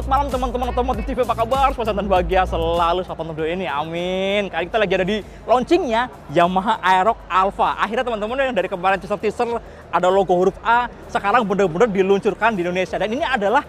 Selamat malam teman-teman Otomotif TV, apa kabar? Semoga dan bahagia selalu saat nonton video ini, amin. Kali kita lagi ada di launchingnya Yamaha Aerox Alpha. Akhirnya teman-teman yang dari kemarin teaser-teaser ada logo huruf A, sekarang benar-benar diluncurkan di Indonesia. Dan ini adalah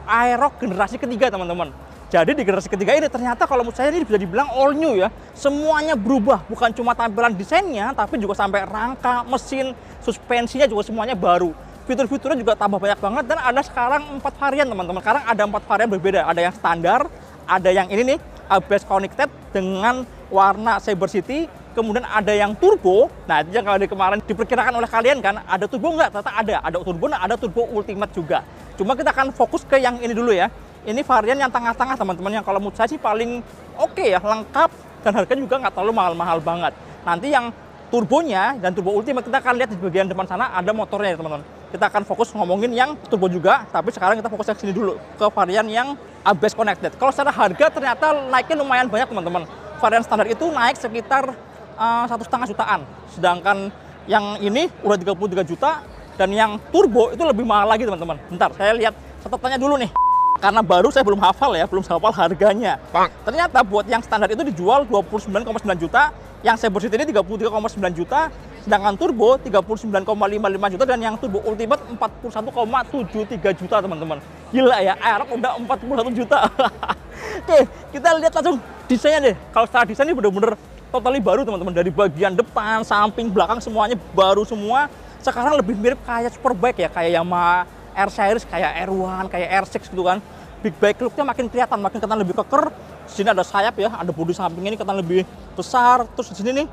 Aerox generasi ketiga teman-teman. Jadi di generasi ketiga ini ternyata kalau menurut saya ini bisa dibilang all new ya. Semuanya berubah, bukan cuma tampilan desainnya, tapi juga sampai rangka, mesin, suspensinya juga semuanya baru. Fitur-fiturnya juga tambah banyak banget dan ada sekarang 4 varian teman-teman. Sekarang ada 4 varian berbeda. Ada yang standar, ada yang ini nih ABS connected dengan warna Cyber City, kemudian ada yang turbo. Nah, itu yang kalau di kemarin diperkirakan oleh kalian kan, ada turbo nggak? Ternyata ada turbo, nah ada turbo ultimate juga. Cuma kita akan fokus ke yang ini dulu ya. Ini varian yang tengah-tengah teman-teman, yang kalau menurut saya sih paling oke ya, lengkap dan harganya juga nggak terlalu mahal-mahal banget. Nanti yang turbonya dan turbo ultimate kita akan lihat di bagian depan sana ada motornya ya teman-teman. Kita akan fokus ngomongin yang turbo juga, tapi sekarang kita fokus ke sini dulu, ke varian yang ABS connected. Kalau secara harga ternyata naiknya lumayan banyak teman-teman. Varian standar itu naik sekitar 1,5 jutaan, sedangkan yang ini udah 33 juta, dan yang turbo itu lebih mahal lagi teman-teman. Bentar, saya lihat catatannya dulu nih. Karena baru saya belum hafal ya, belum hafal harganya. Ternyata buat yang standar itu dijual 29,9 juta, yang Cyber City ini 33,9 juta, sedangkan turbo 39,55 juta, dan yang turbo ultimate 41,73 juta teman-teman. Gila ya, Aerox udah 41 juta. Oke, kita lihat langsung desainnya deh. Kalau secara desain ini bener-bener totally baru teman-teman. Dari bagian depan, samping, belakang semuanya baru semua. Sekarang lebih mirip kayak Superbike ya, kayak Yamaha R Series, kayak R1, kayak R6 gitu kan. Big bike look-nya makin kelihatan lebih keker. Di sini ada sayap ya, ada bodi sampingnya ini kelihatan lebih besar. Terus di sini nih,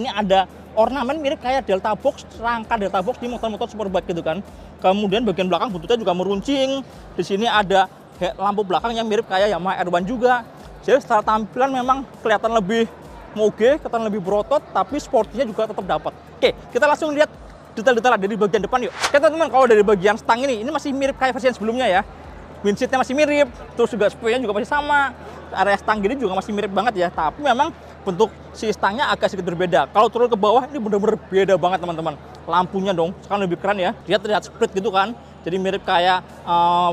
ini ada ornamen mirip kayak Delta Box, rangka Delta Box di motor-motor Superbike gitu kan. Kemudian bagian belakang buntutnya juga meruncing. Di sini ada lampu belakang yang mirip kayak Yamaha R1 juga. Jadi secara tampilan memang kelihatan lebih moge, kelihatan lebih berotot, tapi sportinya juga tetap dapat. Oke, kita langsung lihat detail-detail dari bagian depan yuk. Oke teman-teman, kalau dari bagian stang ini masih mirip kayak versi yang sebelumnya ya. Windshieldnya masih mirip, terus juga spoilernya juga masih sama. Area stang gini juga masih mirip banget ya, tapi memang bentuk si stangnya agak sedikit berbeda. Kalau turun ke bawah ini bener-bener beda banget teman-teman. Lampunya dong, sekarang lebih keren ya. Dia terlihat split gitu kan, jadi mirip kayak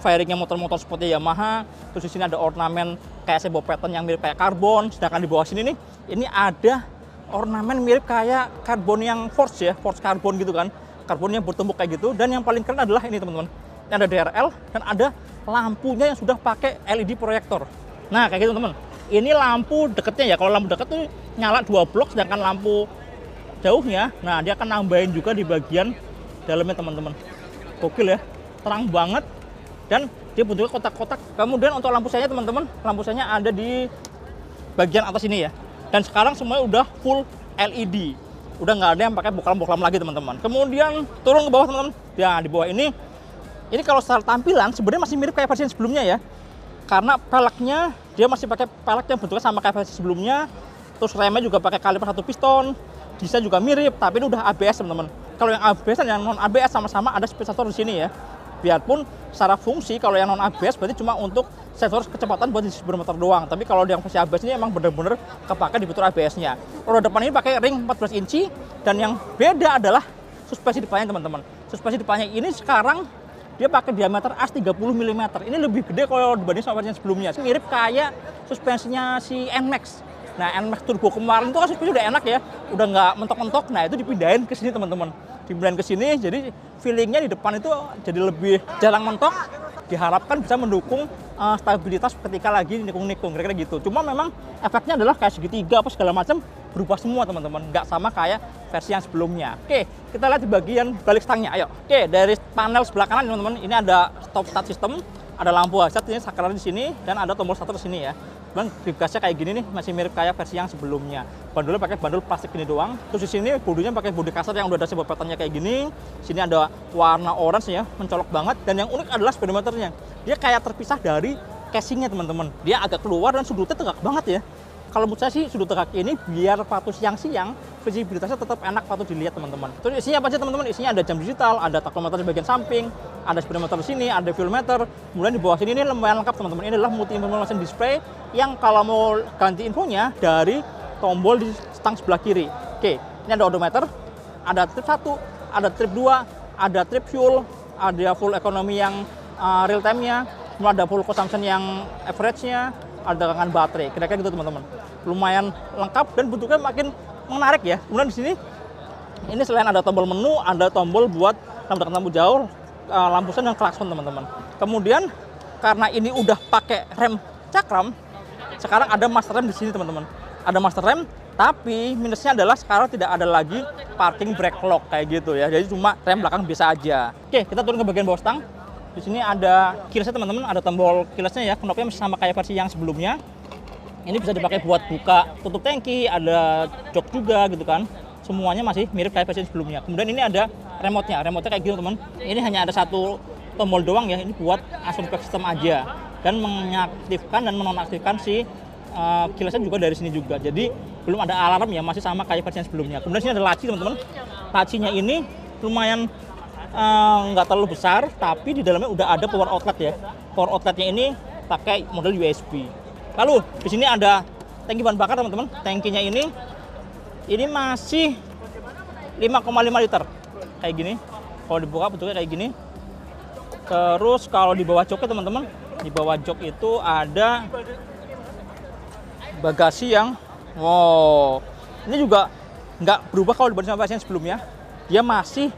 fairingnya motor-motor seperti Yamaha. Terus di sini ada ornamen kayak sebo pattern yang mirip kayak karbon. Sedangkan di bawah sini nih, ini ada ornamen mirip kayak karbon yang forged ya, forged karbon gitu kan. Karbon yang bertumpuk kayak gitu. Dan yang paling keren adalah ini teman-teman. Ini ada DRL dan ada lampunya yang sudah pakai LED proyektor. Nah kayak gitu teman. Ini lampu deketnya ya. Kalau lampu deket tuh nyala 2 blok, sedangkan lampu jauhnya, nah dia akan nambahin juga di bagian dalamnya teman-teman. Gokil ya, terang banget dan dia bentuknya kotak-kotak. Kemudian untuk lampu sayanya teman-teman, lampu sayanya ada di bagian atas ini ya. Dan sekarang semuanya udah full LED. Udah nggak ada yang pakai boklam-boklam lagi teman-teman. Kemudian turun ke bawah teman-teman. Ya di bawah ini kalau secara tampilan sebenarnya masih mirip kayak versi yang sebelumnya ya. Karena peleknya dia masih pakai pelek yang bentuknya sama kayak versi sebelumnya. Terus remnya juga pakai kaliper 1 piston. Desain juga mirip, tapi ini udah ABS teman-teman. Kalau yang ABS dan yang non ABS sama-sama ada speed sensor di sini ya. Biarpun secara fungsi kalau yang non ABS berarti cuma untuk sensor kecepatan buat di speedometer doang. Tapi kalau yang versi ABS ini emang bener-bener kepake di fitur ABS-nya. Roda depan ini pakai ring 14 inci, dan yang beda adalah suspensi depannya teman-teman. Suspensi depannya ini sekarang dia pakai diameter as 30 mm. Ini lebih gede kalau dibanding sama versi sebelumnya. Mirip kayak suspensinya si NMAX. Nah, NMAX Turbo kemarin itu kan suspensi udah enak ya, udah nggak mentok-mentok. Nah, itu dipindahin ke sini teman-teman. Dipindahin ke sini, jadi feelingnya di depan itu jadi lebih jarang mentok. Diharapkan bisa mendukung stabilitas ketika lagi nikung-nikung, kira-kira gitu. Cuma memang efeknya adalah kayak segitiga apa segala macam berubah semua teman-teman, nggak sama kayak versi yang sebelumnya. Oke, kita lihat di bagian balik stangnya, ayo. Oke, dari panel sebelah kanan teman-teman, ini ada stop start system, ada lampu hazard ini sakral di sini, dan ada tombol starter di sini ya. Dan gasnya kayak gini nih, masih mirip kayak versi yang sebelumnya. Bandulnya pakai bandul plastik ini doang. Terus di sini bodinya pakai bodi kasar yang udah ada sebo patternnya kayak gini. Sini ada warna orange ya, mencolok banget. Dan yang unik adalah speedometernya. Dia kayak terpisah dari casingnya teman-teman. Dia agak keluar dan sudutnya tegak banget ya. Kalau menurut saya sih sudut tegak ini biar waktu siang-siang visibilitasnya tetap enak waktu dilihat teman-teman. Terus isinya apa aja teman-teman? Isinya ada jam digital, ada tachometer di bagian samping, ada speedometer di sini, ada fuel meter. Kemudian di bawah sini ini lumayan lengkap teman-teman. Ini adalah multi information display yang kalau mau ganti infonya dari tombol di stang sebelah kiri. Oke, ini ada odometer, ada trip 1, ada trip 2, ada trip fuel, ada full ekonomi yang real time-nya. Kemudian ada full consumption yang average-nya, ada tegangan baterai. Kira-kira gitu teman-teman. Lumayan lengkap dan bentuknya makin menarik ya. Kemudian di sini ini selain ada tombol menu, ada tombol buat lampu dekat, lampu jauh, lampu sen dan klakson teman-teman. Kemudian karena ini udah pakai rem cakram, sekarang ada master rem di sini teman-teman. Ada master rem, tapi minusnya adalah sekarang tidak ada lagi parking brake lock kayak gitu ya. Jadi cuma rem belakang biasa aja. Oke, kita turun ke bagian bawah stang. Di sini ada keyless-nya teman-teman, ada tombol keyless-nya ya. Knopnya masih sama kayak versi yang sebelumnya. Ini bisa dipakai buat buka tutup tangki, ada jok juga gitu kan. Semuanya masih mirip kayak versi sebelumnya. Kemudian ini ada remote-nya. Remote-nya kayak gitu teman. Ini hanya ada satu tombol doang ya. Ini buat aspek sistem aja. Dan mengaktifkan dan menonaktifkan si keyless-nya juga dari sini juga. Jadi belum ada alarm ya, masih sama kayak versi sebelumnya. Kemudian sini ada laci teman-teman. Lacinya ini lumayan nggak terlalu besar, tapi di dalamnya udah ada power outlet ya. Power outletnya ini pakai model USB. Lalu di sini ada tangki bahan bakar teman-teman. Tangkinya ini masih 5,5 liter kayak gini. Kalau dibuka bentuknya kayak gini. Terus kalau di bawah joknya teman-teman, di bawah jok itu ada bagasi yang wow, ini juga nggak berubah kalau dibanding sama versi yang sebelumnya. Dia masih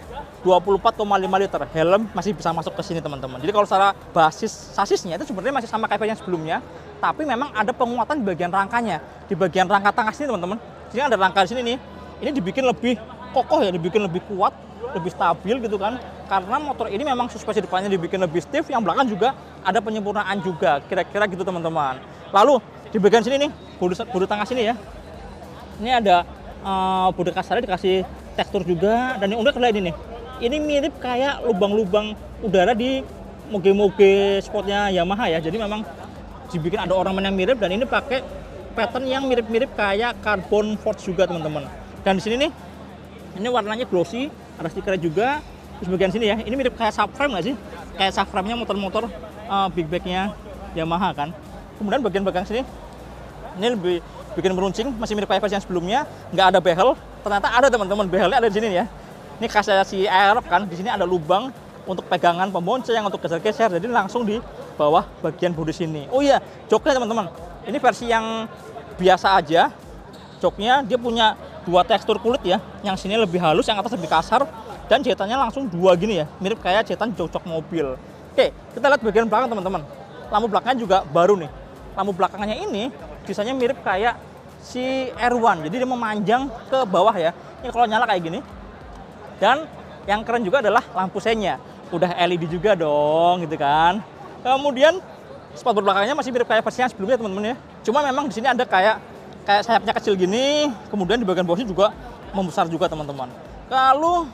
24,5 liter. Helm masih bisa masuk ke sini teman-teman. Jadi kalau secara basis sasisnya itu sebenarnya masih sama kayak versi yang sebelumnya, tapi memang ada penguatan di bagian rangkanya. Di bagian rangka tengah sini teman-teman. Sini ada rangka di sini nih. Ini dibikin lebih kokoh ya, dibikin lebih kuat, lebih stabil gitu kan. Karena motor ini memang suspensi depannya dibikin lebih stiff, yang belakang juga ada penyempurnaan juga. Kira-kira gitu teman-teman. Lalu di bagian sini nih, bodi tengah sini ya. Ini ada bodi kasarnya dikasih tekstur juga, dan yang udah kelihatan ini nih. Ini mirip kayak lubang-lubang udara di moge-moge sportnya Yamaha ya. Jadi memang dibikin ada ornamen yang mirip, dan ini pakai pattern yang mirip-mirip kayak carbon forge juga teman-teman. Dan di sini nih, ini warnanya glossy, ada stikernya juga. Terus bagian sini ya, ini mirip kayak subframe nggak sih? Kayak subframe-nya motor-motor big bag-nya Yamaha kan. Kemudian bagian sini, ini lebih bikin meruncing, masih mirip kayak versi yang sebelumnya. Nggak ada behel, ternyata ada teman-teman, behelnya ada di sini ya. Ini khasnya si Aerox kan, di sini ada lubang untuk pegangan pembonceng, untuk geser-geser, jadi langsung di bawah bagian bodi sini. Oh iya, joknya teman-teman, ini versi yang biasa aja. Joknya dia punya dua tekstur kulit ya, yang sini lebih halus, yang atas lebih kasar, dan jahitannya langsung dua gini ya, mirip kayak jahitan jok mobil. Oke, kita lihat bagian belakang teman-teman. Lampu belakangnya juga baru nih. Lampu belakangnya ini desainnya mirip kayak si R1, jadi dia memanjang ke bawah ya. Ini kalau nyala kayak gini. Dan yang keren juga adalah lampu senya. Udah LED juga dong gitu kan. Kemudian spotboard belakangnya masih mirip kayak versi yang sebelumnya teman-teman ya. Cuma memang di sini ada kayak sayapnya kecil gini. Kemudian di bagian bawahnya juga membesar juga teman-teman. Lalu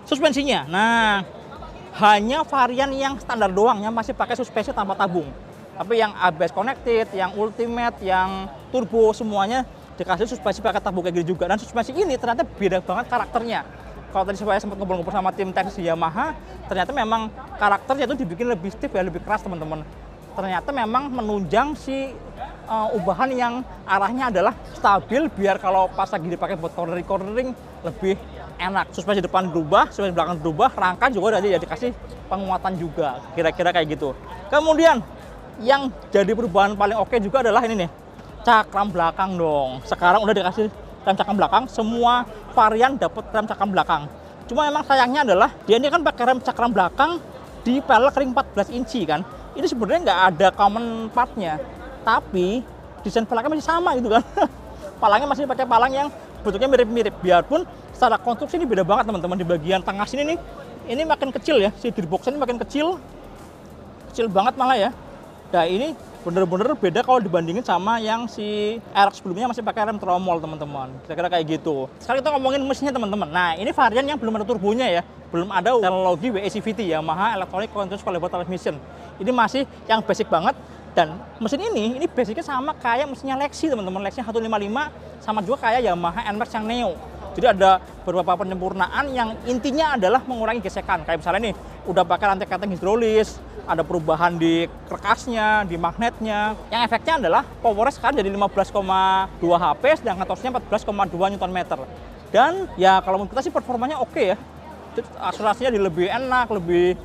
suspensinya. Nah, hanya varian yang standar doang yang masih pakai suspensi tanpa tabung. Tapi yang ABS connected, yang ultimate, yang turbo semuanya dikasih suspensi pakai tabung kayak gini juga. Dan suspensi ini ternyata beda banget karakternya. Kalau tadi saya sempat ngobrol-ngobrol sama tim teknis di Yamaha, ternyata memang karakternya itu dibikin lebih stiff ya, lebih keras teman-teman. Ternyata memang menunjang si ubahan yang arahnya adalah stabil, biar kalau pas lagi dipakai buat cornering lebih enak. Suspensi depan berubah, suspensi belakang berubah, rangka juga udah dikasih penguatan juga. Kira-kira kayak gitu. Kemudian yang jadi perubahan paling oke juga adalah ini nih, cakram belakang dong. Sekarang udah dikasih rem cakram belakang, semua varian dapat rem cakram belakang. Cuma memang sayangnya adalah dia ini kan pakai rem cakram belakang di pelek ring 14 inci kan. Ini sebenarnya nggak ada common partnya, tapi desain peleknya masih sama gitu kan. Palangnya masih pakai palang yang bentuknya mirip-mirip, biarpun secara konstruksi ini beda banget teman-teman. Di bagian tengah sini nih, ini makin kecil ya, si gearbox ini makin kecil banget malah ya. Nah ini bener-bener beda kalau dibandingin sama yang si Aerox sebelumnya masih pakai rem tromol teman-teman. Kira-kira kayak gitu. Sekarang kita ngomongin mesinnya teman-teman. Nah ini varian yang belum ada turbonya ya. Belum ada teknologi WECVT, Yamaha Electronic Continuous Calibrated Transmission. Ini masih yang basic banget. Dan mesin ini basicnya sama kayak mesinnya Lexi teman-teman. Lexi 155 sama juga kayak Yamaha NMAX yang Neo. Jadi ada beberapa penyempurnaan yang intinya adalah mengurangi gesekan. Kayak misalnya nih, udah pakai rantai keteng hidrolis, ada perubahan di kerkasnya, di magnetnya. Yang efeknya adalah powernya sekarang jadi 15,2 HP, sedangkan torsinya 14,2 Nm. Dan ya kalau menurut kita sih performanya oke ya. Akselerasinya lebih enak, lebih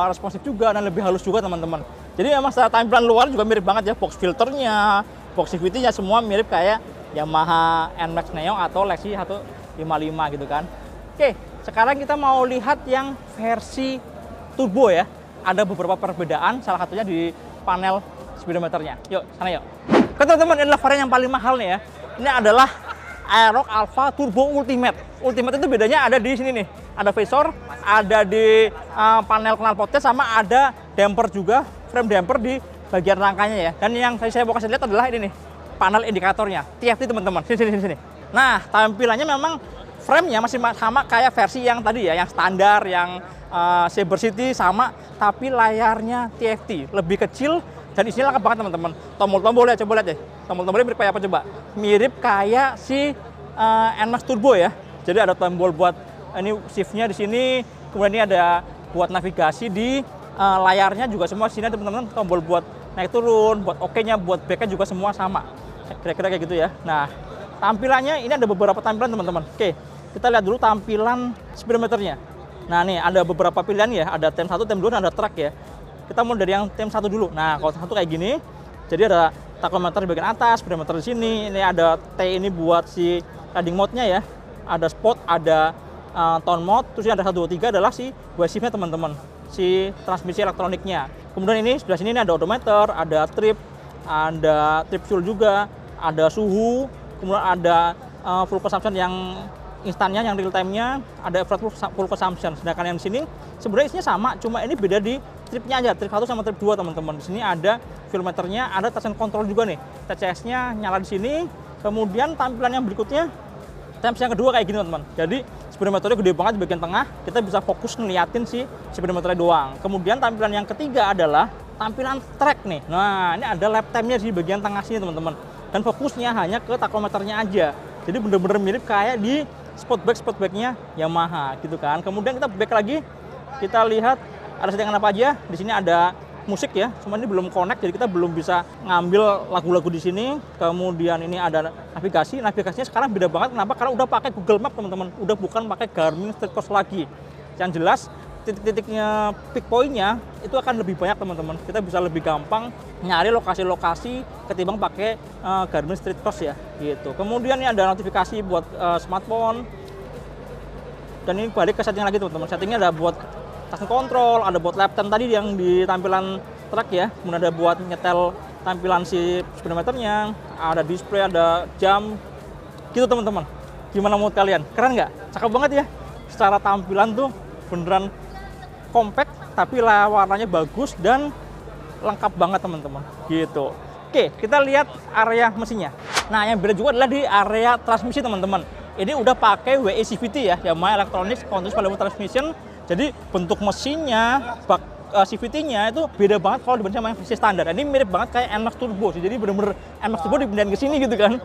responsif juga dan lebih halus juga teman-teman. Jadi memang secara tampilan luar juga mirip banget ya, box filternya, box CVT-nya semua mirip kayak Yamaha NMAX Neon atau Lexi 155 gitu kan. Oke, sekarang kita mau lihat yang versi turbo ya. Ada beberapa perbedaan, salah satunya di panel speedometernya. Yuk, sana yuk. Oke teman-teman, ini adalah varian yang paling mahal nih ya. Ini adalah Aerox Alpha Turbo Ultimate. Ultimate itu bedanya ada di sini nih. Ada visor, ada di panel knalpotnya, sama ada damper juga, frame damper di bagian rangkanya ya. Dan yang saya mau kasih lihat adalah ini nih, panel indikatornya. TFT teman-teman, sini. Nah, tampilannya memang frame-nya masih sama kayak versi yang tadi ya, yang standar, yang Saber City sama, tapi layarnya TFT, lebih kecil dan isinya lengkap banget teman-teman. Tombol-tombol ya, coba lihat deh. Tombol-tombolnya mirip kayak apa coba? Mirip kayak si NMAX Turbo ya. Jadi ada tombol buat ini shift-nya di sini, kemudian ini ada buat navigasi di layarnya juga semua sini teman-teman. Tombol buat naik turun, buat OK-nya, buat back-nya juga semua sama. Kira-kira kayak gitu ya. Nah, tampilannya ini ada beberapa tampilan teman-teman. Oke, kita lihat dulu tampilan speedometernya. Nah nih ada beberapa pilihan ya, ada tem 1, tem 2, dan ada track ya. Kita mulai dari yang tem 1 dulu. Nah kalau tem 1 kayak gini, jadi ada tachometer di bagian atas, speedometer di sini. Ini ada T ini buat si riding mode-nya ya. Ada sport, ada tone mode, terus ini ada 1, 2, 3 adalah si shift-nya teman-teman, si transmisi elektroniknya. Kemudian ini sebelah sini ini ada odometer, ada trip fuel juga, ada suhu, kemudian ada full consumption yang instannya, yang real time-nya, ada full consumption. Sedangkan yang di sini sebenarnya isinya sama, cuma ini beda di tripnya aja, trip 1 sama trip 2 teman-teman. Di sini ada fuel meternya, ada traction control juga nih. TCS-nya nyala di sini. Kemudian tampilan yang berikutnya, temps yang kedua kayak gini teman-teman. Jadi speedometernya gede banget di bagian tengah, kita bisa fokus ngeliatin si speedometernya doang. Kemudian tampilan yang ketiga adalah tampilan track nih. Nah, ini ada lap time-nya di bagian tengah sini teman-teman. Dan fokusnya hanya ke tachometernya aja. Jadi bener-bener mirip kayak di spotback-nya Yamaha gitu kan. Kemudian kita back lagi, kita lihat ada settingan apa aja. Di sini ada musik ya, cuma ini belum connect, jadi kita belum bisa ngambil lagu-lagu di sini. Kemudian ini ada navigasi. Navigasinya sekarang beda banget. Kenapa? Karena udah pakai Google Map teman-teman, udah bukan pakai Garmin Street Course lagi. Yang jelas titik-titiknya, peak point-nya itu akan lebih banyak teman-teman. Kita bisa lebih gampang nyari lokasi-lokasi ketimbang pakai Garmin Street Course ya gitu. Kemudian ini ada notifikasi buat smartphone. Dan ini balik ke setting lagi teman-teman. Settingnya ada buat traction control, ada buat lap time tadi yang di tampilan track ya. Kemudian ada buat nyetel tampilan si speedometernya, ada display, ada jam gitu teman-teman. Gimana menurut kalian? Keren nggak? Cakep banget ya. Secara tampilan tuh beneran compact, tapi warnanya bagus dan lengkap banget teman-teman gitu. Oke, kita lihat area mesinnya. Nah, yang beda juga adalah di area transmisi teman-teman. Ini udah pakai WE CVT ya, Yamaha Electronics Continuous Variable Transmission. Jadi bentuk mesinnya, bak CVT-nya itu beda banget kalau dibanding sama yang versi standar. Ini mirip banget kayak NMAX Turbo sih. Jadi bener-bener NMAX Turbo dipindahin ke sini gitu kan.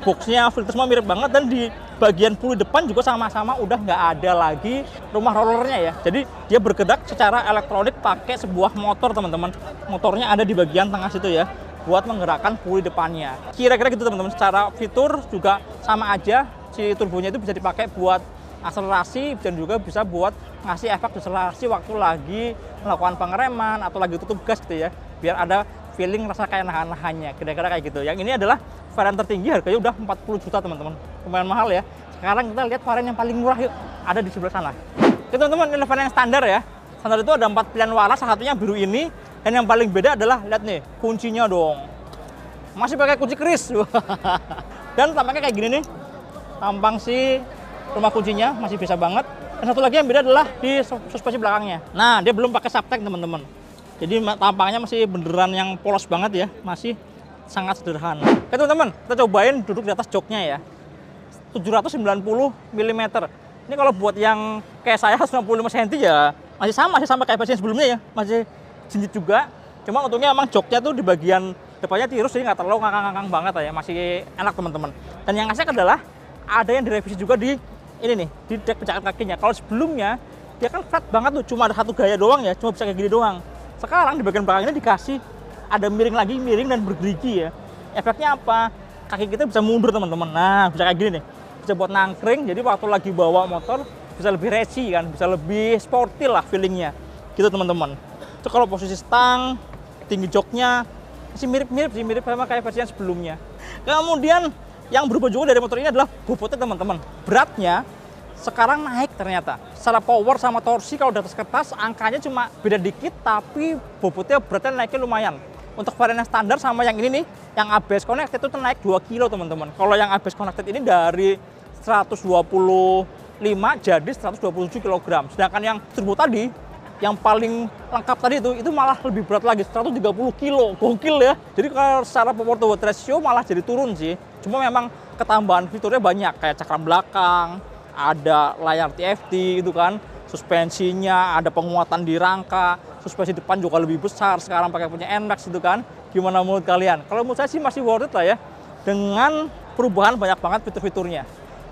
Boxnya, filter semua mirip banget, dan di bagian puli depan juga sama-sama udah nggak ada lagi rumah rollernya ya. Jadi dia bergerak secara elektronik pakai sebuah motor teman-teman. Motornya ada di bagian tengah situ ya, buat menggerakkan puli depannya. Kira-kira gitu teman-teman. Secara fitur juga sama aja. Si turbonya itu bisa dipakai buat akselerasi dan juga bisa buat ngasih efek akselerasi waktu lagi melakukan pengereman atau lagi tutup gas gitu ya. Biar ada feeling rasa kayak nahan-nahannya. Kira-kira kayak gitu. Yang ini adalah varian tertinggi, harganya udah 40 juta teman-teman. Lumayan mahal ya. Sekarang kita lihat varian yang paling murah yuk. Ada di sebelah sana. Oke teman-teman, ini varian yang standar ya. Standar itu ada 4 pilihan warna, salah satunya biru ini. Dan yang paling beda adalah, lihat nih, kuncinya dong. Masih pakai kunci keris. Dan tampaknya kayak gini nih. Tampang si rumah kuncinya masih bisa banget. Dan satu lagi yang beda adalah di suspensi belakangnya. Nah, dia belum pakai subtech teman-teman. Jadi tampangnya masih beneran yang polos banget ya. Masih sangat sederhana. Oke teman-teman, kita cobain duduk di atas joknya ya. 790 mm. Ini kalau buat yang kayak saya 165 cm ya masih sama kayak versi sebelumnya ya. Masih jinjit juga. Cuma untungnya emang joknya tuh di bagian depannya tirus, jadi nggak terlalu ngangkang-ngangkang banget ya. Masih enak teman-teman. Dan yang asik adalah ada yang direvisi juga di ini nih, di dek pencakar kakinya. Kalau sebelumnya dia kan flat banget tuh, cuma ada satu gaya doang ya, cuma bisa kayak gini doang. Sekarang di bagian belakang ini dikasih ada miring lagi, miring dan bergerigi ya. Efeknya apa? Kaki kita bisa mundur teman-teman. Nah, bisa kayak gini nih. Bisa buat nangkring, jadi waktu lagi bawa motor bisa lebih racing kan, bisa lebih sporty lah feelingnya. Gitu teman-teman. Itu kalau posisi stang, tinggi joknya masih mirip-mirip sih, mirip sama kayak versi yang sebelumnya. Kemudian yang berubah juga dari motor ini adalah bobotnya teman-teman. Beratnya sekarang naik ternyata. Secara power sama torsi kalau di atas kertas angkanya cuma beda dikit, tapi bobotnya beratnya naiknya lumayan. Untuk varian yang standar sama yang ini nih, yang ABS connected itu naik 2 kilo teman-teman. Kalau yang ABS connected ini dari 125 jadi 127 kg. Sedangkan yang turbo tadi, yang paling lengkap tadi itu malah lebih berat lagi, 130 kilo. Gokil ya. Jadi kalau secara power to weight ratio malah jadi turun sih. Cuma memang ketambahan fiturnya banyak, kayak cakram belakang, ada layar TFT gitu kan, suspensinya, ada penguatan di rangka, suspensi depan juga lebih besar sekarang pakai punya NMAX gitu kan. Gimana menurut kalian? Kalau menurut saya sih masih worth it lah ya, dengan perubahan banyak banget fitur-fiturnya.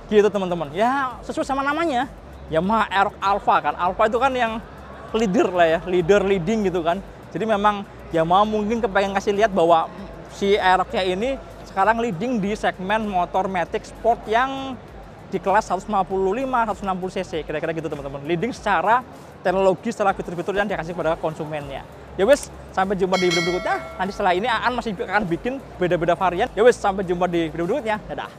Gitu teman-teman. Ya sesuai sama namanya, Yamaha Aerox Alpha kan. Alpha itu kan yang leader lah ya, leading gitu kan. Jadi memang Yamaha mungkin kepengen ngasih lihat bahwa si Aerox-nya ini sekarang leading di segmen motor matic sport yang di kelas 155, 160 cc, kira-kira gitu teman-teman. Leading secara teknologi, secara fitur-fitur yang dikasih kepada konsumennya. Ya wes, sampai jumpa di video berikutnya. Nanti setelah ini Aan masih akan bikin beda-beda varian. Ya wes, sampai jumpa di video berikutnya. Dadah.